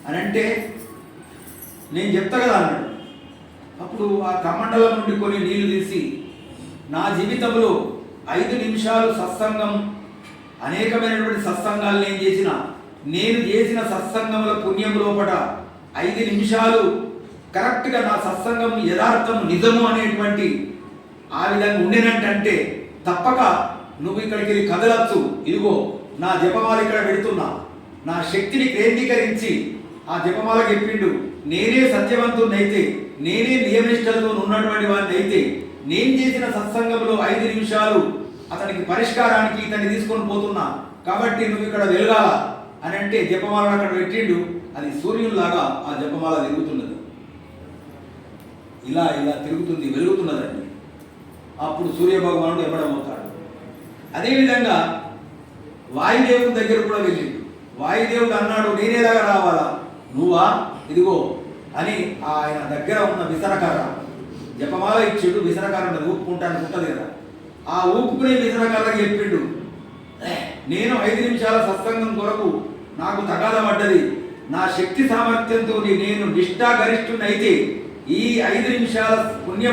అని అంటే నేను చెప్తా కదా అన్నాడు. అప్పుడు ఆ కమండలం నుండి కొన్ని నీళ్లు తీసి నా జీవితంలో 5 నిమిషాలు సత్సంగం, అనేకమైనటువంటి సత్సంగాలు నేను చేసిన సత్సంగముల పుణ్యం లోపట 5 నిమిషాలు కరెక్ట్గా నా సత్సంగం యథార్థం నిజము అనేటువంటి ఆ విధంగా ఉండినట్టంటే తప్పక నువ్వు ఇక్కడికి వెళ్ళి కదలచ్చు. ఇదిగో నా జపమాల ఇక్కడ పెడుతున్నా, నా శక్తిని కేంద్రీకరించి ఆ జపమాల చెప్పిండు. నేనే సత్యవంతుడినైతే, నేనే నియమనిష్టలతో ఉన్నటువంటి వాడిని అయితే, నేను చేసిన సత్సంగంలో 5 నిమిషాలు అతనికి పరిష్కారానికి ఇతన్ని తీసుకొని పోతున్నా, కాబట్టి నువ్వు ఇక్కడ వెలగాల అని అంటే జపమాలను అక్కడ పెట్టిండు. అది సూర్యునిలాగా ఆ జపమాల తిరుగుతున్నది, ఇలా ఇలా తిరుగుతుంది, వెలుగుతున్నదండి. అప్పుడు సూర్యభగవానుడు ఎవ్వడమవుతాడు. అదేవిధంగా వాయుదేవుని దగ్గర కూడా వెళ్ళిండు. వాయుదేవుడు అన్నాడు, నేనేలాగా రావాలా, నువ్వా, ఇదిగో అని ఆయన దగ్గర ఉన్న విసనకర్ర జపమాల ఇచ్చిండు. విసనకర్ర ఊపుకుంటాను ఉంటుంది కదా, ఆ ఊపుకునే విసనకర్రకి చెప్పిండు, నేను 5 నిమిషాల సత్సంగం కొరకు నాకు తగాద పడ్డది, నా శక్తి సామర్థ్యంతో నేను నిష్ఠాగరిష్ఠునైతే ఈ 5 నిమిషాల పుణ్య